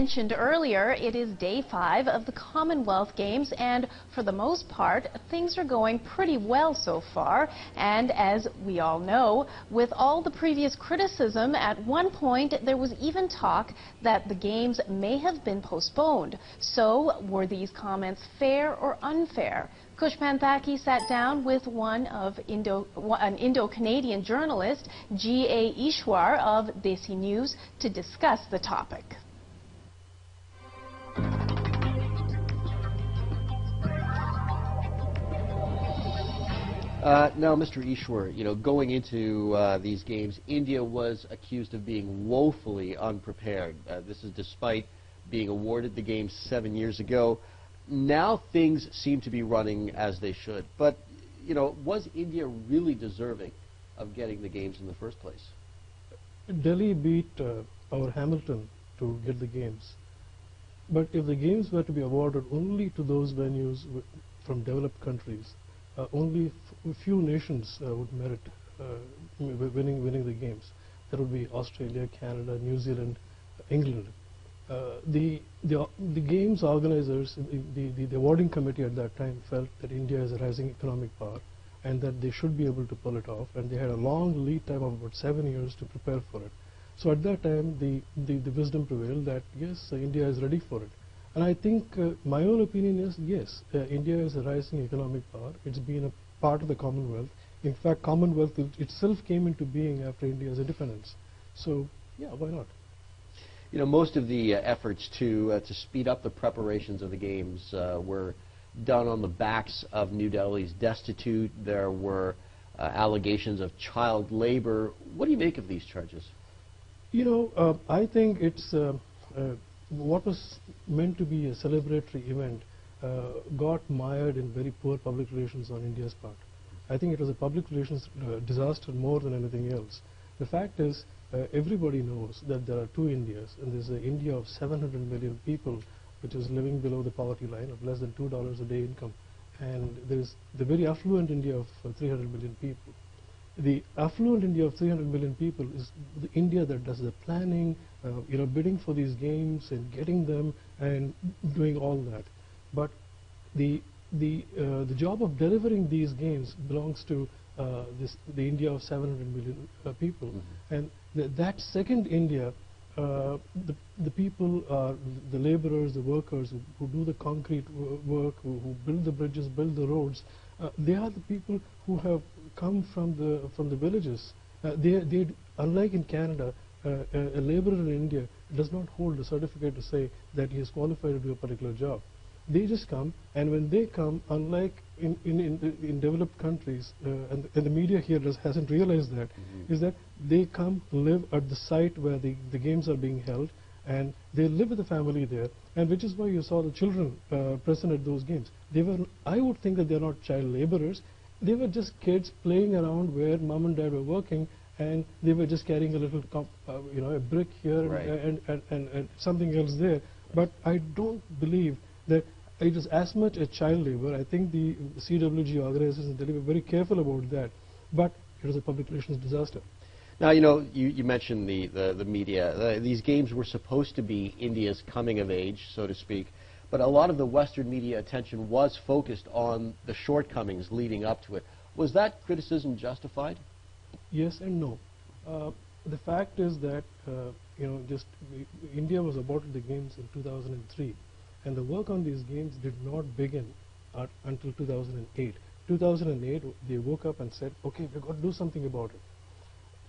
Mentioned earlier, it is day 5 of the Commonwealth Games, and for the most part, things are going pretty well so far. And as we all know, with all the previous criticism, at one point there was even talk that the Games may have been postponed. So, were these comments fair or unfair? Kush Panthaki sat down with an Indo-Canadian journalist, G.A. Easwar of Desi News, to discuss the topic. Now, Mr. Easwar, going into these games, India was accused of being woefully unprepared. This is despite being awarded the games 7 years ago. Now things seem to be running as they should. But, was India really deserving of getting the games in the first place? Delhi beat our Hamilton to get the games. But if the games were to be awarded only to those venues from developed countries, only a few nations would merit winning the games. That would be Australia, Canada, New Zealand, England. The games organizers, the awarding committee at that time felt that India is a rising economic power and that they should be able to pull it off, and they had a long lead time of about 7 years to prepare for it. So at that time the wisdom prevailed that yes, India is ready for it. And I think my own opinion is yes, India is a rising economic power. It's been a part of the Commonwealth. In fact, Commonwealth itself came into being after India's independence. So yeah, why not? Most of the efforts to speed up the preparations of the games were done on the backs of New Delhi's destitute. There were allegations of child labor. What do you make of these charges? I think it's what was meant to be a celebratory event got mired in very poor public relations on India's part. I think it was a public relations disaster more than anything else. The fact is, everybody knows that there are two Indias, and there's an India of 700 million people which is living below the poverty line of less than $2 a day income, and there's the very affluent India of 300 million people. The affluent India of 300 million people is the India that does the planning, bidding for these games and getting them and doing all that. But the job of delivering these games belongs to the India of 700 million people. Mm-hmm. And that second India, the people are the laborers, the workers who do the concrete work, who build the bridges, build the roads. They are the people who have come from the villages. They unlike in Canada, a laborer in India does not hold a certificate to say that he is qualified to do a particular job. They just come, and when they come, unlike in developed countries, and the media here hasn't realized that, is that they come, live at the site where the games are being held, and they live with the family there, and which is why you saw the children present at those games. I would think that they're not child laborers. They were just kids playing around where mom and dad were working, and they were just carrying a little a brick here, right, and something else there. Right. But I don't believe that it is as much a child labor. I think the CWG organizers in Delhi were very careful about that, but it was a public relations disaster. Now, you mentioned the media. These games were supposed to be India's coming of age, so to speak, but a lot of the Western media attention was focused on the shortcomings leading up to it. Was that criticism justified? Yes and no. The fact is that India was awarded the games in 2003, and the work on these games did not begin until 2008. 2008, they woke up and said, okay, we've got to do something about it.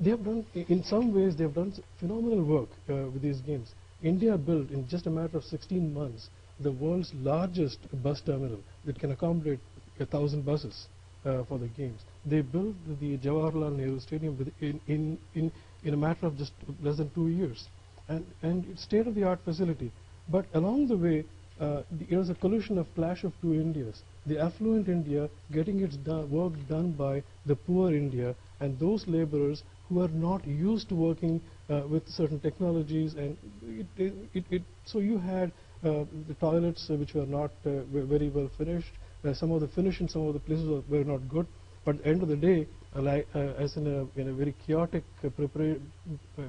They have done, in some ways, they have done phenomenal work with these games. India built, in just a matter of 16 months, the world's largest bus terminal that can accommodate 1,000 buses for the games. They built the Jawaharlal Nehru Stadium in a matter of just less than 2 years, and it's state-of-the-art facility. But along the way, it was a collision of clash of two Indias. The affluent India getting its work done by the poor India, and those laborers who are not used to working with certain technologies, and so you had the toilets which were not very well finished. Some of the finish in some of the places were not good. But at the end of the day, as in a very chaotic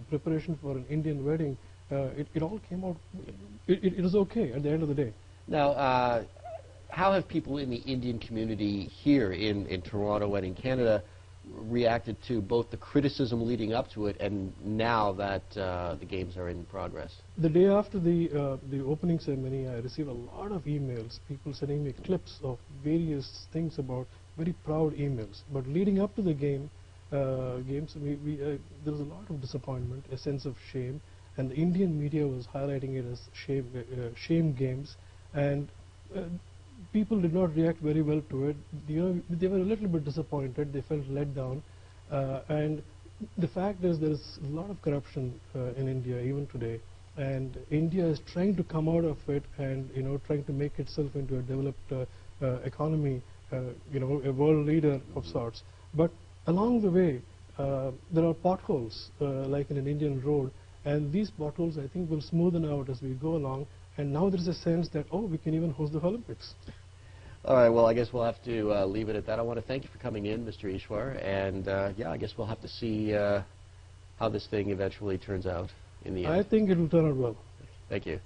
preparation for an Indian wedding, it all came out, it was okay at the end of the day. Now, how have people in the Indian community here in Toronto and in Canada reacted to both the criticism leading up to it and now that the games are in progress? The day after the opening ceremony, I received a lot of emails, people sending me clips of various things about, very proud emails. But leading up to the games, there was a lot of disappointment, a sense of shame, and the Indian media was highlighting it as shame games, and people did not react very well to it. They were a little bit disappointed. They felt let down, and the fact is there is a lot of corruption in India even today, and India is trying to come out of it and trying to make itself into a developed economy, a world leader of sorts. But along the way, there are potholes like in an Indian road, and these potholes I think will smoothen out as we go along. And now there's a sense that, oh, we can even host the Olympics. All right, well, I guess we'll have to leave it at that. I want to thank you for coming in, Mr. Easwar, and yeah, I guess we'll have to see how this thing eventually turns out in the end. I think it will turn out well. Thank you.